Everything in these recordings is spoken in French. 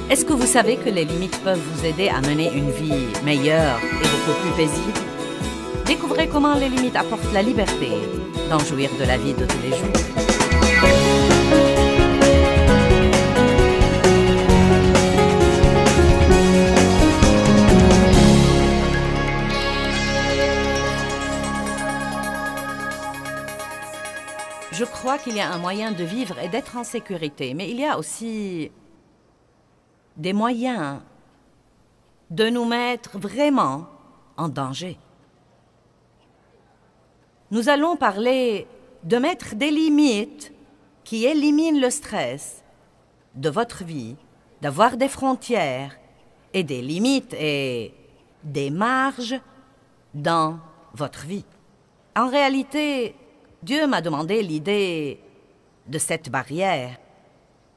Est-ce que vous savez que les limites peuvent vous aider à mener une vie meilleure et beaucoup plus paisible? Découvrez comment les limites apportent la liberté d'en jouir de la vie de tous les jours. Je crois qu'il y a un moyen de vivre et d'être en sécurité, mais il y a aussi des moyens de nous mettre vraiment en danger. Nous allons parler de mettre des limites qui éliminent le stress de votre vie, d'avoir des frontières et des limites et des marges dans votre vie. En réalité, Dieu m'a demandé l'idée de cette barrière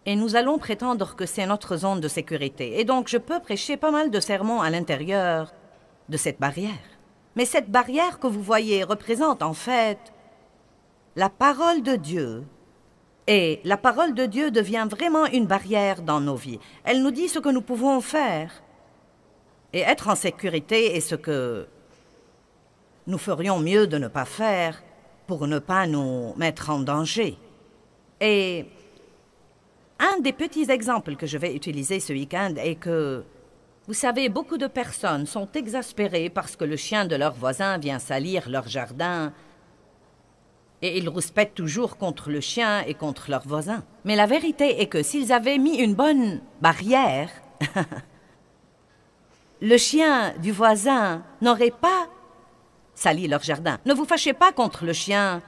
et nous allons prétendre que c'est notre zone de sécurité. Et donc, je peux prêcher pas mal de sermons à l'intérieur de cette barrière. Mais cette barrière que vous voyez représente en fait la parole de Dieu. Et la parole de Dieu devient vraiment une barrière dans nos vies. Elle nous dit ce que nous pouvons faire. Et être en sécurité est ce que nous ferions mieux de ne pas faire pour ne pas nous mettre en danger. Et un des petits exemples que je vais utiliser ce week-end est que, vous savez, beaucoup de personnes sont exaspérées parce que le chien de leur voisin vient salir leur jardin et ils rouspètent toujours contre le chien et contre leur voisin. Mais la vérité est que s'ils avaient mis une bonne barrière, le chien du voisin n'aurait pas sali leur jardin. Ne vous fâchez pas contre le chien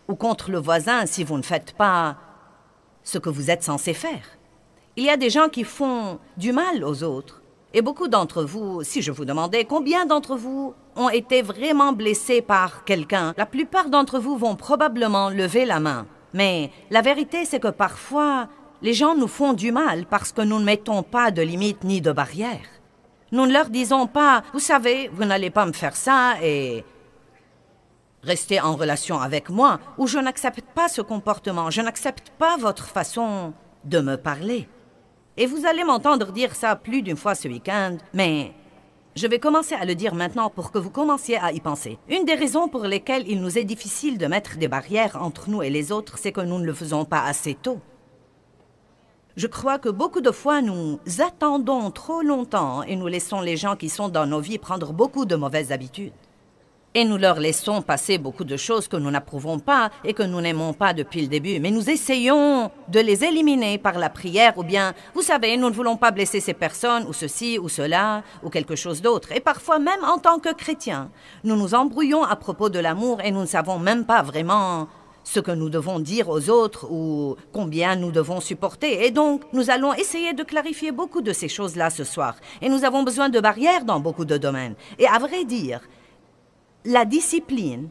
ou contre le voisin si vous ne faites pas ce que vous êtes censé faire. Il y a des gens qui font du mal aux autres. Et beaucoup d'entre vous, si je vous demandais combien d'entre vous ont été vraiment blessés par quelqu'un, la plupart d'entre vous vont probablement lever la main. Mais la vérité, c'est que parfois, les gens nous font du mal parce que nous ne mettons pas de limites ni de barrières. Nous ne leur disons pas, vous savez, vous n'allez pas me faire ça et rester en relation avec moi, ou je n'accepte pas ce comportement, je n'accepte pas votre façon de me parler. Et vous allez m'entendre dire ça plus d'une fois ce week-end, mais je vais commencer à le dire maintenant pour que vous commenciez à y penser. Une des raisons pour lesquelles il nous est difficile de mettre des barrières entre nous et les autres, c'est que nous ne le faisons pas assez tôt. Je crois que beaucoup de fois, nous attendons trop longtemps et nous laissons les gens qui sont dans nos vies prendre beaucoup de mauvaises habitudes. Et nous leur laissons passer beaucoup de choses que nous n'approuvons pas et que nous n'aimons pas depuis le début. Mais nous essayons de les éliminer par la prière ou bien, vous savez, nous ne voulons pas blesser ces personnes ou ceci ou cela ou quelque chose d'autre. Et parfois, même en tant que chrétiens, nous nous embrouillons à propos de l'amour et nous ne savons même pas vraiment ce que nous devons dire aux autres ou combien nous devons supporter. Et donc, nous allons essayer de clarifier beaucoup de ces choses-là ce soir. Et nous avons besoin de barrières dans beaucoup de domaines. Et à vrai dire, la discipline,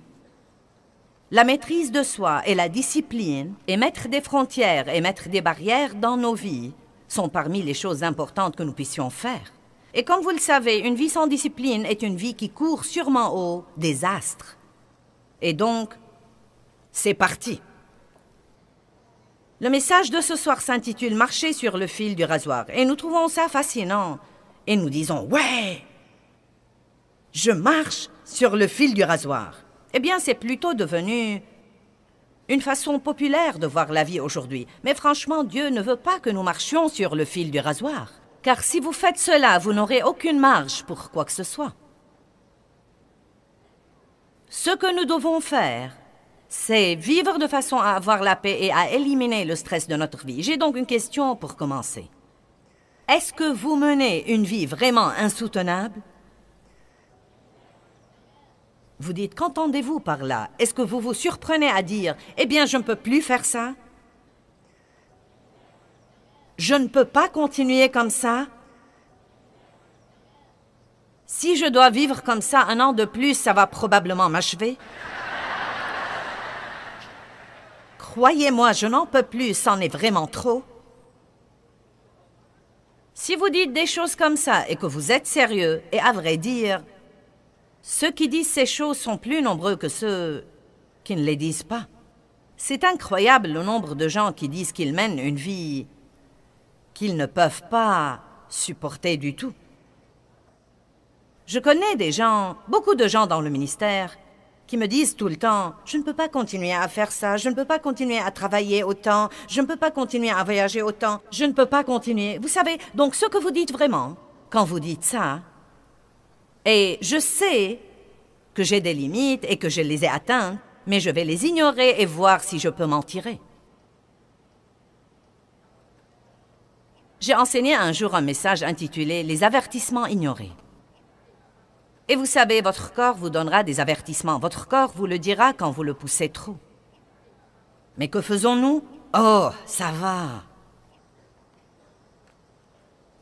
la maîtrise de soi et la discipline, et mettre des frontières et mettre des barrières dans nos vies sont parmi les choses importantes que nous puissions faire. Et comme vous le savez, une vie sans discipline est une vie qui court sûrement au désastre. Et donc, c'est parti. Le message de ce soir s'intitule « Marcher sur le fil du rasoir » et nous trouvons ça fascinant. Et nous disons « Ouais, je marche sur le fil du rasoir ». Eh bien, c'est plutôt devenu une façon populaire de voir la vie aujourd'hui. Mais franchement, Dieu ne veut pas que nous marchions sur le fil du rasoir. Car si vous faites cela, vous n'aurez aucune marge pour quoi que ce soit. Ce que nous devons faire, c'est vivre de façon à avoir la paix et à éliminer le stress de notre vie. J'ai donc une question pour commencer. Est-ce que vous menez une vie vraiment insoutenable? Vous dites, qu'entendez-vous par là? Est-ce que vous vous surprenez à dire, eh bien, je ne peux plus faire ça? Je ne peux pas continuer comme ça? Si je dois vivre comme ça 1 an de plus, ça va probablement m'achever. Croyez-moi, je n'en peux plus, c'en est vraiment trop. Si vous dites des choses comme ça et que vous êtes sérieux, et à vrai dire, ceux qui disent ces choses sont plus nombreux que ceux qui ne les disent pas. C'est incroyable le nombre de gens qui disent qu'ils mènent une vie qu'ils ne peuvent pas supporter du tout. Je connais des gens, beaucoup de gens dans le ministère, qui me disent tout le temps « Je ne peux pas continuer à faire ça, je ne peux pas continuer à travailler autant, je ne peux pas continuer à voyager autant, je ne peux pas continuer. » Vous savez, donc ce que vous dites vraiment, quand vous dites ça, et je sais que j'ai des limites et que je les ai atteintes, mais je vais les ignorer et voir si je peux m'en tirer. J'ai enseigné un jour un message intitulé « Les avertissements ignorés ». Et vous savez, votre corps vous donnera des avertissements. Votre corps vous le dira quand vous le poussez trop. Mais que faisons-nous? Oh, ça va.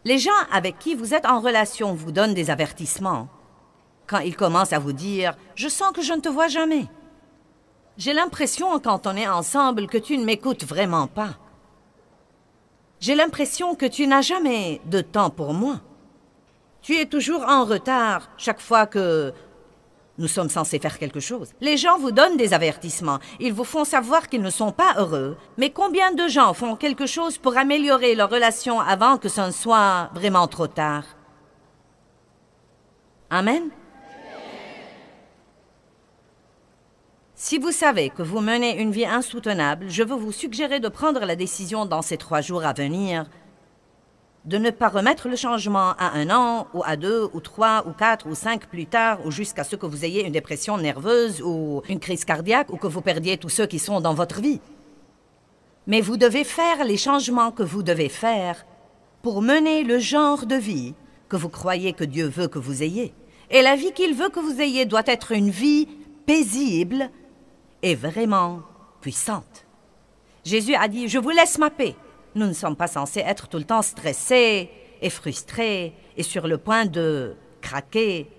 Les gens avec qui vous êtes en relation vous donnent des avertissements. Quand ils commencent à vous dire « Je sens que je ne te vois jamais. J'ai l'impression, quand on est ensemble, que tu ne m'écoutes vraiment pas. J'ai l'impression que tu n'as jamais de temps pour moi. Tu es toujours en retard chaque fois que nous sommes censés faire quelque chose. » Les gens vous donnent des avertissements. Ils vous font savoir qu'ils ne sont pas heureux. Mais combien de gens font quelque chose pour améliorer leur relation avant que ce ne soit vraiment trop tard? Amen? Si vous savez que vous menez une vie insoutenable, je veux vous suggérer de prendre la décision dans ces 3 jours à venir de ne pas remettre le changement à 1 an, ou à 2, ou 3, ou 4, ou 5 plus tard, ou jusqu'à ce que vous ayez une dépression nerveuse, ou une crise cardiaque, ou que vous perdiez tous ceux qui sont dans votre vie. Mais vous devez faire les changements que vous devez faire pour mener le genre de vie que vous croyez que Dieu veut que vous ayez. Et la vie qu'il veut que vous ayez doit être une vie paisible et vraiment puissante. Jésus a dit « Je vous laisse ma paix ». Nous ne sommes pas censés être tout le temps stressés et frustrés et sur le point de craquer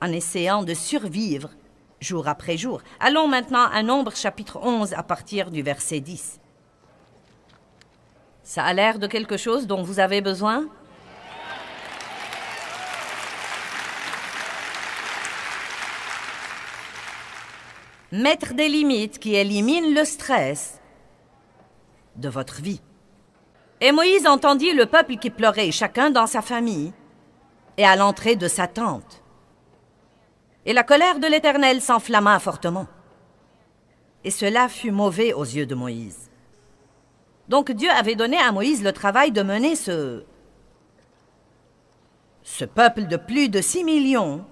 en essayant de survivre jour après jour. Allons maintenant à Nombre chapitre 11 à partir du verset 10. Ça a l'air de quelque chose dont vous avez besoin? Mettre des limites qui éliminent le stress de votre vie. Et Moïse entendit le peuple qui pleurait, chacun dans sa famille, et à l'entrée de sa tente. Et la colère de l'Éternel s'enflamma fortement. Et cela fut mauvais aux yeux de Moïse. Donc Dieu avait donné à Moïse le travail de mener ce peuple de plus de 6 millions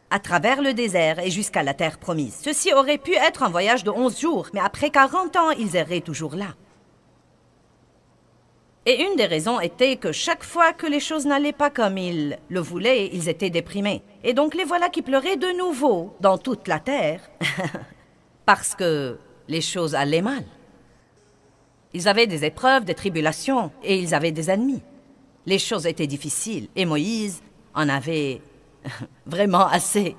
à travers le désert et jusqu'à la terre promise. Ceci aurait pu être un voyage de 11 jours, mais après 40 ans, ils erraient toujours là. Et une des raisons était que chaque fois que les choses n'allaient pas comme ils le voulaient, ils étaient déprimés. Et donc les voilà qui pleuraient de nouveau dans toute la terre, parce que les choses allaient mal. Ils avaient des épreuves, des tribulations, et ils avaient des ennemis. Les choses étaient difficiles, et Moïse en avait vraiment assez.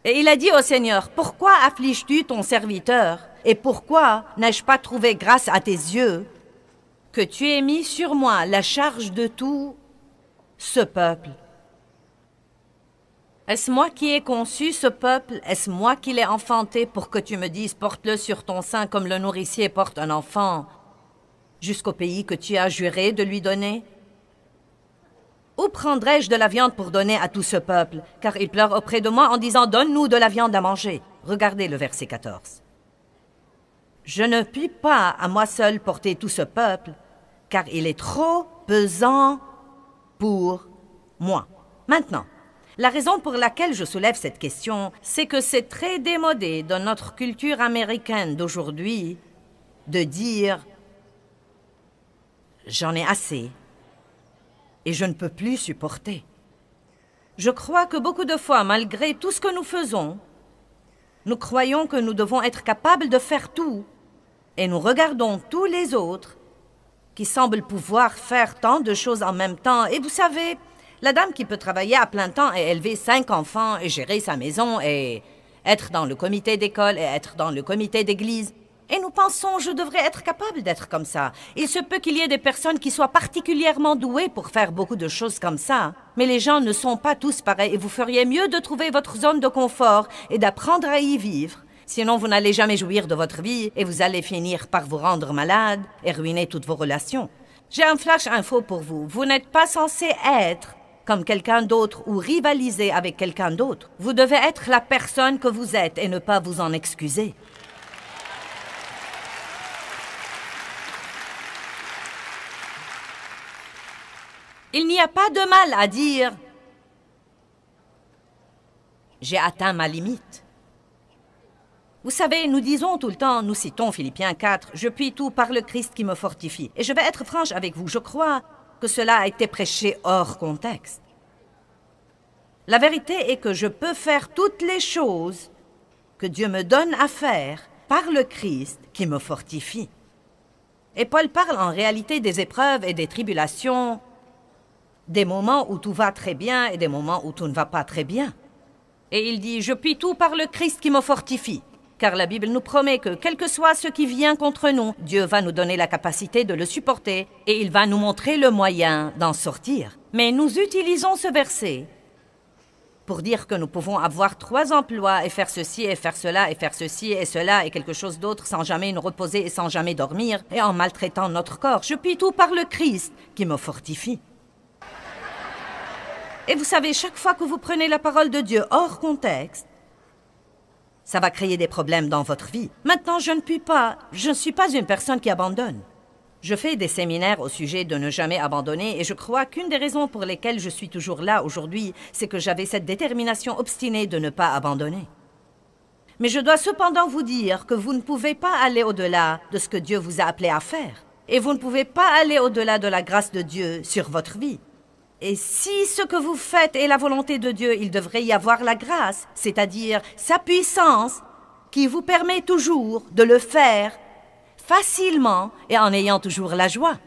Et il a dit au Seigneur, « Pourquoi affliges-tu ton serviteur? Et pourquoi n'ai-je pas trouvé grâce à tes yeux que tu aies mis sur moi la charge de tout ce peuple? Est-ce moi qui ai conçu ce peuple? Est-ce moi qui l'ai enfanté pour que tu me dises, porte-le sur ton sein comme le nourricier porte un enfant, jusqu'au pays que tu as juré de lui donner? Où prendrais-je de la viande pour donner à tout ce peuple? Car ils pleurent auprès de moi en disant, donne-nous de la viande à manger. » Regardez le verset 14. Je ne puis pas à moi seul porter tout ce peuple, car il est trop pesant pour moi. Maintenant, la raison pour laquelle je soulève cette question, c'est que c'est très démodé dans notre culture américaine d'aujourd'hui de dire « j'en ai assez et je ne peux plus supporter ». Je crois que beaucoup de fois, malgré tout ce que nous faisons, nous croyons que nous devons être capables de faire tout et nous regardons tous les autres qui semblent pouvoir faire tant de choses en même temps. Et vous savez, la dame qui peut travailler à plein temps et élever 5 enfants et gérer sa maison et être dans le comité d'école et être dans le comité d'église. Et nous pensons, je devrais être capable d'être comme ça. Il se peut qu'il y ait des personnes qui soient particulièrement douées pour faire beaucoup de choses comme ça. Mais les gens ne sont pas tous pareils et vous feriez mieux de trouver votre zone de confort et d'apprendre à y vivre. Sinon, vous n'allez jamais jouir de votre vie et vous allez finir par vous rendre malade et ruiner toutes vos relations. J'ai un flash info pour vous. Vous n'êtes pas censé être comme quelqu'un d'autre ou rivaliser avec quelqu'un d'autre. Vous devez être la personne que vous êtes et ne pas vous en excuser. Il n'y a pas de mal à dire « J'ai atteint ma limite ». Vous savez, nous disons tout le temps, nous citons Philippiens 4, « Je puis tout par le Christ qui me fortifie ». Et je vais être franche avec vous, je crois que cela a été prêché hors contexte. La vérité est que je peux faire toutes les choses que Dieu me donne à faire par le Christ qui me fortifie. Et Paul parle en réalité des épreuves et des tribulations, des moments où tout va très bien et des moments où tout ne va pas très bien. Et il dit « Je puis tout par le Christ qui me fortifie ». Car la Bible nous promet que, quel que soit ce qui vient contre nous, Dieu va nous donner la capacité de le supporter et il va nous montrer le moyen d'en sortir. Mais nous utilisons ce verset pour dire que nous pouvons avoir 3 emplois et faire ceci et faire cela et faire ceci et cela et quelque chose d'autre sans jamais nous reposer et sans jamais dormir et en maltraitant notre corps. Je puis tout par le Christ qui me fortifie. Et vous savez, chaque fois que vous prenez la parole de Dieu hors contexte, ça va créer des problèmes dans votre vie. Maintenant, je ne suis pas une personne qui abandonne. Je fais des séminaires au sujet de ne jamais abandonner et je crois qu'une des raisons pour lesquelles je suis toujours là aujourd'hui, c'est que j'avais cette détermination obstinée de ne pas abandonner. Mais je dois cependant vous dire que vous ne pouvez pas aller au-delà de ce que Dieu vous a appelé à faire. Et vous ne pouvez pas aller au-delà de la grâce de Dieu sur votre vie. Et si ce que vous faites est la volonté de Dieu, il devrait y avoir la grâce, c'est-à-dire sa puissance qui vous permet toujours de le faire facilement et en ayant toujours la joie.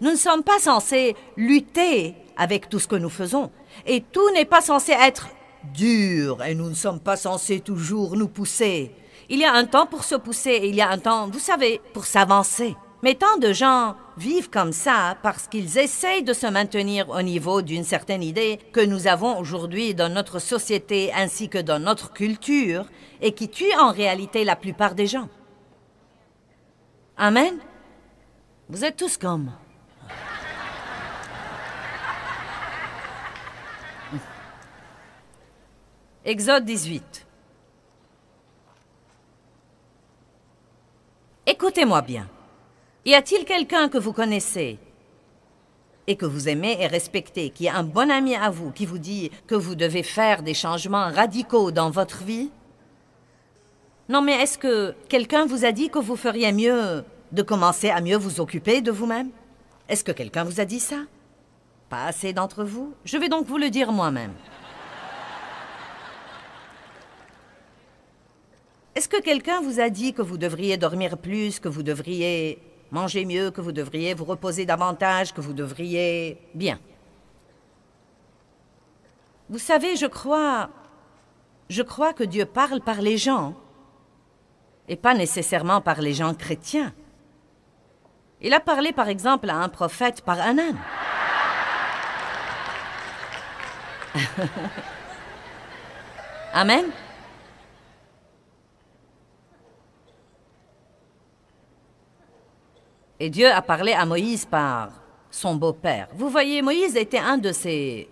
Nous ne sommes pas censés lutter avec tout ce que nous faisons. Et tout n'est pas censé être dur et nous ne sommes pas censés toujours nous pousser. Il y a un temps pour se pousser et il y a un temps, vous savez, pour s'avancer. Mais tant de gens vivent comme ça parce qu'ils essayent de se maintenir au niveau d'une certaine idée que nous avons aujourd'hui dans notre société ainsi que dans notre culture et qui tue en réalité la plupart des gens. Amen? Vous êtes tous comme... Exode 18. Écoutez-moi bien. Y a-t-il quelqu'un que vous connaissez et que vous aimez et respectez, qui est un bon ami à vous, qui vous dit que vous devez faire des changements radicaux dans votre vie? Non, mais est-ce que quelqu'un vous a dit que vous feriez mieux de commencer à mieux vous occuper de vous-même? Est-ce que quelqu'un vous a dit ça? Pas assez d'entre vous? Je vais donc vous le dire moi-même. Est-ce que quelqu'un vous a dit que vous devriez dormir plus, que vous devriez manger mieux, que vous devriez vous reposer davantage, que vous devriez... Bien. Vous savez, je crois que Dieu parle par les gens et pas nécessairement par les gens chrétiens. Il a parlé, par exemple, à un prophète par un âne. Amen. Et Dieu a parlé à Moïse par son beau-père. Vous voyez, Moïse était un de ces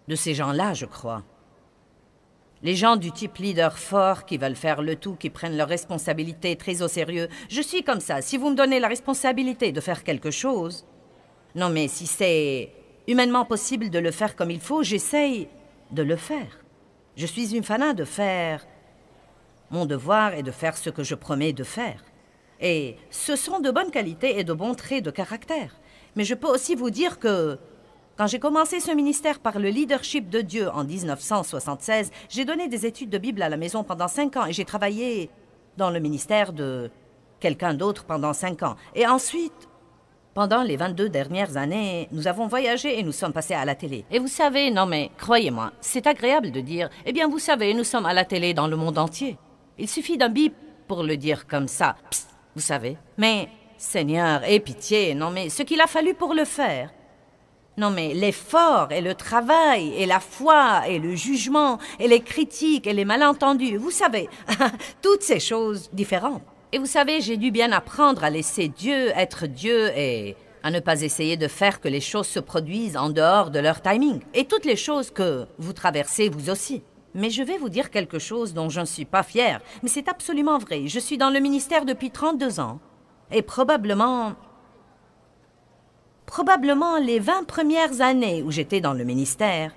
gens-là, je crois. Les gens du type leader fort qui veulent faire le tout, qui prennent leurs responsabilités très au sérieux. Je suis comme ça. Si vous me donnez la responsabilité de faire quelque chose, non mais si c'est humainement possible de le faire comme il faut, j'essaye de le faire. Je suis une fanat de faire mon devoir et de faire ce que je promets de faire. Et ce sont de bonnes qualités et de bons traits de caractère. Mais je peux aussi vous dire que quand j'ai commencé ce ministère par le leadership de Dieu en 1976, j'ai donné des études de Bible à la maison pendant 5 ans et j'ai travaillé dans le ministère de quelqu'un d'autre pendant 5 ans. Et ensuite, pendant les 22 dernières années, nous avons voyagé et nous sommes passés à la télé. Et vous savez, non mais croyez-moi, c'est agréable de dire « Eh bien, vous savez, nous sommes à la télé dans le monde entier. » Il suffit d'un bip pour le dire comme ça. Psst. Vous savez. Mais, Seigneur, aie pitié, non mais ce qu'il a fallu pour le faire, Non mais l'effort et le travail et la foi et le jugement et les critiques et les malentendus, vous savez, toutes ces choses différentes. Et vous savez, j'ai dû bien apprendre à laisser Dieu être Dieu et à ne pas essayer de faire que les choses se produisent en dehors de leur timing. Et toutes les choses que vous traversez vous aussi. Mais je vais vous dire quelque chose dont je ne suis pas fière, mais c'est absolument vrai. Je suis dans le ministère depuis 32 ans. Et probablement les 20 premières années où j'étais dans le ministère,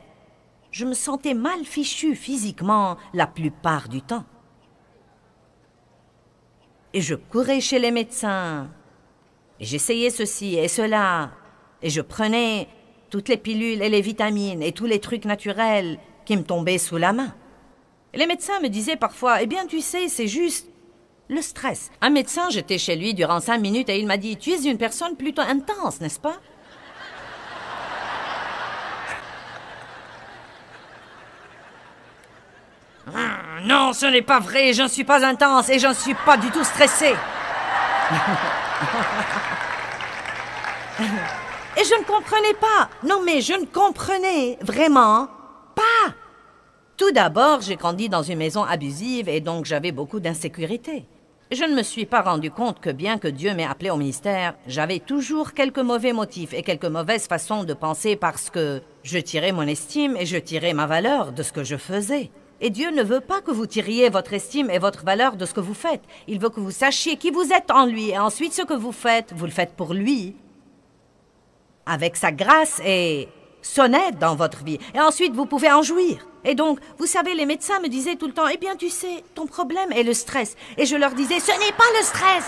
je me sentais mal fichue physiquement la plupart du temps. Et je courais chez les médecins, et j'essayais ceci et cela, et je prenais toutes les pilules et les vitamines et tous les trucs naturels qui me tombaient sous la main. Et les médecins me disaient parfois, « Eh bien, tu sais, c'est juste le stress. » Un médecin, j'étais chez lui durant 5 minutes et il m'a dit, « Tu es une personne plutôt intense, n'est-ce pas? » Non, ce n'est pas vrai, je ne suis pas intense et je ne suis pas du tout stressée. Et je ne comprenais pas. Non, mais je ne comprenais vraiment pas. Tout d'abord, j'ai grandi dans une maison abusive et donc j'avais beaucoup d'insécurité. Je ne me suis pas rendu compte que bien que Dieu m'ait appelé au ministère, j'avais toujours quelques mauvais motifs et quelques mauvaises façons de penser parce que je tirais mon estime et je tirais ma valeur de ce que je faisais. Et Dieu ne veut pas que vous tiriez votre estime et votre valeur de ce que vous faites. Il veut que vous sachiez qui vous êtes en lui et ensuite ce que vous le faites pour lui. Avec sa grâce et son aide dans votre vie. Et ensuite, vous pouvez en jouir. Et donc, vous savez, les médecins me disaient tout le temps, « Eh bien, tu sais, ton problème est le stress. » Et je leur disais, « Ce n'est pas le stress !»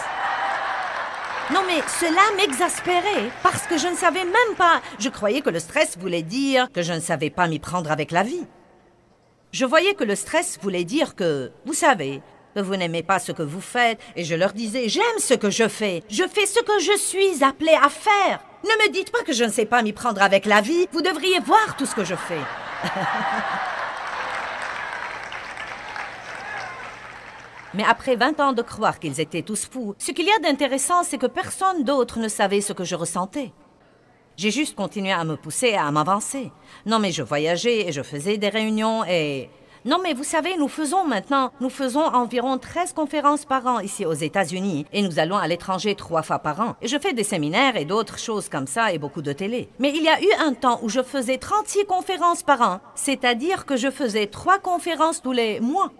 Non, mais cela m'exaspérait parce que je ne savais même pas. Je croyais que le stress voulait dire que je ne savais pas m'y prendre avec la vie. Je voyais que le stress voulait dire que, vous savez, que vous n'aimez pas ce que vous faites. Et je leur disais, « J'aime ce que je fais. Je fais ce que je suis appelée à faire. Ne me dites pas que je ne sais pas m'y prendre avec la vie. Vous devriez voir tout ce que je fais. » Mais après 20 ans de croire qu'ils étaient tous fous, ce qu'il y a d'intéressant, c'est que personne d'autre ne savait ce que je ressentais. J'ai juste continué à me pousser et à m'avancer. Non, mais je voyageais et je faisais des réunions et... Non, mais vous savez, nous faisons environ 13 conférences par an ici aux États-Unis et nous allons à l'étranger 3 fois par an. Et je fais des séminaires et d'autres choses comme ça et beaucoup de télé. Mais il y a eu un temps où je faisais 36 conférences par an, c'est-à-dire que je faisais 3 conférences tous les mois.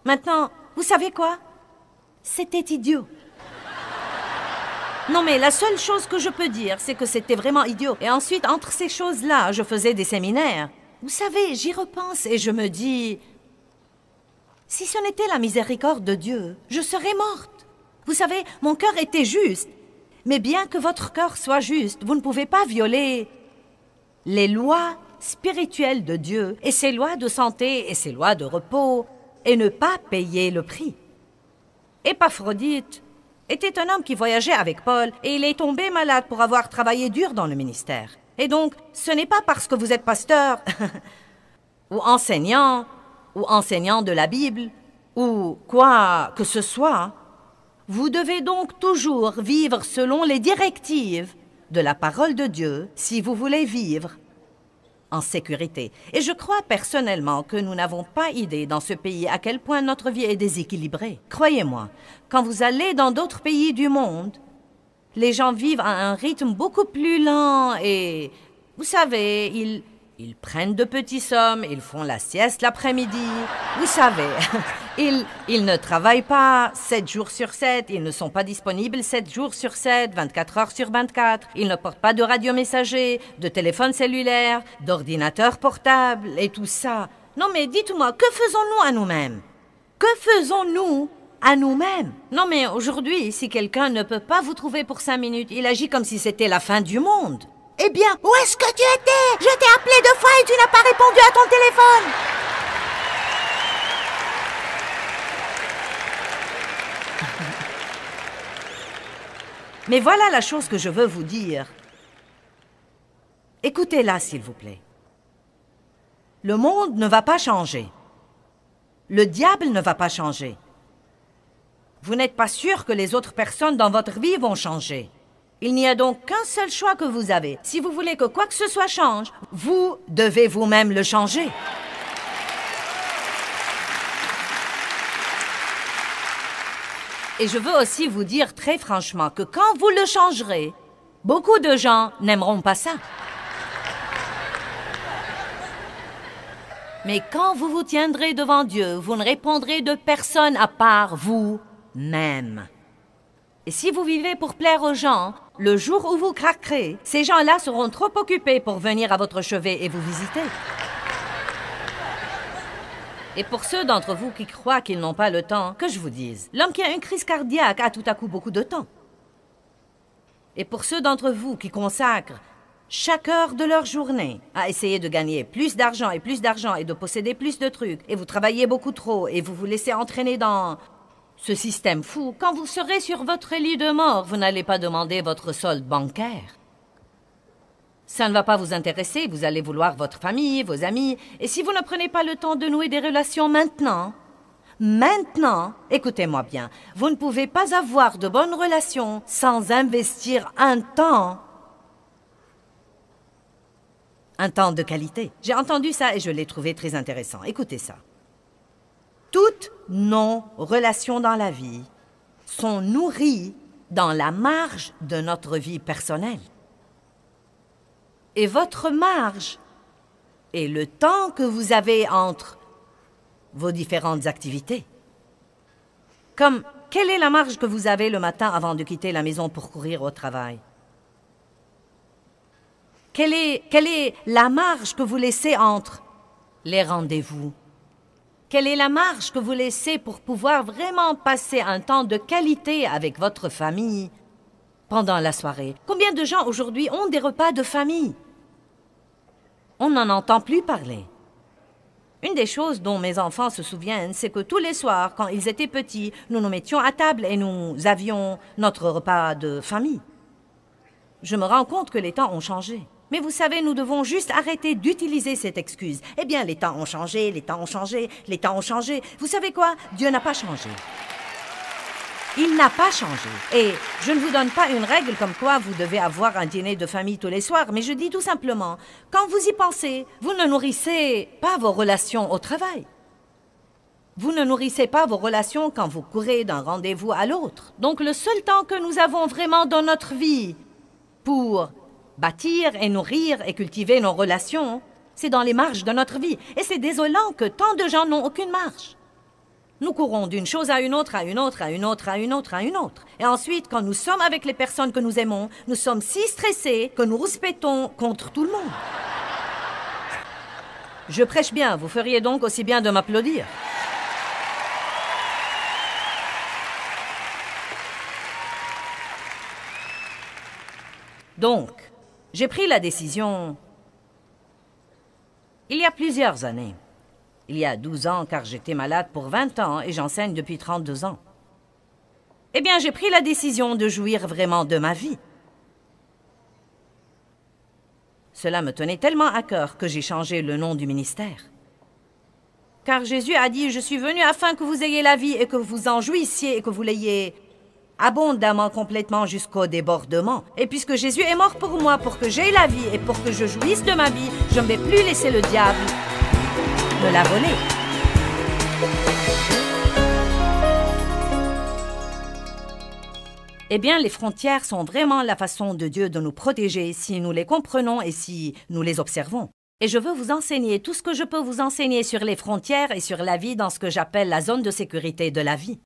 Maintenant, vous savez quoi? C'était idiot. Non, mais la seule chose que je peux dire, c'est que c'était vraiment idiot. Et ensuite, entre ces choses-là, je faisais des séminaires. Vous savez, j'y repense et je me dis... Si ce n'était la miséricorde de Dieu, je serais morte. Vous savez, mon cœur était juste. Mais bien que votre cœur soit juste, vous ne pouvez pas violer les lois spirituelles de Dieu et ses lois de santé et ses lois de repos et ne pas payer le prix. Épaphrodite était un homme qui voyageait avec Paul et il est tombé malade pour avoir travaillé dur dans le ministère. Et donc, ce n'est pas parce que vous êtes pasteur ou enseignant de la Bible ou quoi que ce soit. Vous devez donc toujours vivre selon les directives de la parole de Dieu si vous voulez vivre en sécurité. Et je crois personnellement que nous n'avons pas idée dans ce pays à quel point notre vie est déséquilibrée. Croyez-moi, quand vous allez dans d'autres pays du monde, les gens vivent à un rythme beaucoup plus lent et, vous savez, ils prennent de petits sommes, ils font la sieste l'après-midi. Vous savez, ils ne travaillent pas 7 jours sur 7, ils ne sont pas disponibles 7 jours sur 7, 24 heures sur 24. Ils ne portent pas de radiomessager, de téléphone cellulaire, d'ordinateur portable et tout ça. Non mais dites-moi, que faisons-nous à nous-mêmes? Que faisons-nous à nous-mêmes? Non mais aujourd'hui, si quelqu'un ne peut pas vous trouver pour 5 minutes, il agit comme si c'était la fin du monde. Eh bien, où est-ce que tu étais? Je t'ai appelé 2 fois et tu n'as pas répondu à ton téléphone. Mais voilà la chose que je veux vous dire. Écoutez-la, s'il vous plaît. Le monde ne va pas changer. Le diable ne va pas changer. Vous n'êtes pas sûr que les autres personnes dans votre vie vont changer. Il n'y a donc qu'un seul choix que vous avez. Si vous voulez que quoi que ce soit change, vous devez vous-même le changer. Et je veux aussi vous dire très franchement que quand vous le changerez, beaucoup de gens n'aimeront pas ça. Mais quand vous vous tiendrez devant Dieu, vous ne répondrez de personne à part vous-même. Et si vous vivez pour plaire aux gens, le jour où vous craquerez, ces gens-là seront trop occupés pour venir à votre chevet et vous visiter. Et pour ceux d'entre vous qui croient qu'ils n'ont pas le temps, que je vous dise, l'homme qui a une crise cardiaque a tout à coup beaucoup de temps. Et pour ceux d'entre vous qui consacrent chaque heure de leur journée à essayer de gagner plus d'argent et de posséder plus de trucs, et vous travaillez beaucoup trop, et vous vous laissez entraîner dans ce système fou, quand vous serez sur votre lit de mort, vous n'allez pas demander votre solde bancaire. Ça ne va pas vous intéresser, vous allez vouloir votre famille, vos amis, et si vous ne prenez pas le temps de nouer des relations maintenant, écoutez-moi bien, vous ne pouvez pas avoir de bonnes relations sans investir un temps de qualité. J'ai entendu ça et je l'ai trouvé très intéressant. Écoutez ça. Toutes nos relations dans la vie sont nourries dans la marge de notre vie personnelle. Et votre marge est le temps que vous avez entre vos différentes activités. Comme, quelle est la marge que vous avez le matin avant de quitter la maison pour courir au travail? Quelle est la marge que vous laissez entre les rendez-vous? Quelle est la marge que vous laissez pour pouvoir vraiment passer un temps de qualité avec votre famille pendant la soirée? Combien de gens aujourd'hui ont des repas de famille? On n'en entend plus parler. Une des choses dont mes enfants se souviennent, c'est que tous les soirs, quand ils étaient petits, nous nous mettions à table et nous avions notre repas de famille. Je me rends compte que les temps ont changé. Mais vous savez, nous devons juste arrêter d'utiliser cette excuse. Eh bien, les temps ont changé, les temps ont changé, les temps ont changé. Vous savez quoi? Dieu n'a pas changé. Il n'a pas changé. Et je ne vous donne pas une règle comme quoi vous devez avoir un dîner de famille tous les soirs, mais je dis tout simplement, quand vous y pensez, vous ne nourrissez pas vos relations au travail. Vous ne nourrissez pas vos relations quand vous courez d'un rendez-vous à l'autre. Donc le seul temps que nous avons vraiment dans notre vie pour bâtir et nourrir et cultiver nos relations, c'est dans les marges de notre vie. Et c'est désolant que tant de gens n'ont aucune marge. Nous courons d'une chose à une autre, à une autre, à une autre, à une autre, à une autre. Et ensuite, quand nous sommes avec les personnes que nous aimons, nous sommes si stressés que nous rouspétons contre tout le monde. Je prêche bien, vous feriez donc aussi bien de m'applaudir. Donc, j'ai pris la décision il y a plusieurs années. Il y a 12 ans, car j'étais malade pour 20 ans et j'enseigne depuis 32 ans. Eh bien, j'ai pris la décision de jouir vraiment de ma vie. Cela me tenait tellement à cœur que j'ai changé le nom du ministère. Car Jésus a dit, « Je suis venu afin que vous ayez la vie et que vous en jouissiez et que vous l'ayez abondamment, complètement jusqu'au débordement. Et puisque Jésus est mort pour moi, pour que j'aie la vie et pour que je jouisse de ma vie, je ne vais plus laisser le diable me la voler. » Eh bien, les frontières sont vraiment la façon de Dieu de nous protéger si nous les comprenons et si nous les observons. Et je veux vous enseigner tout ce que je peux vous enseigner sur les frontières et sur la vie dans ce que j'appelle la zone de sécurité de la vie.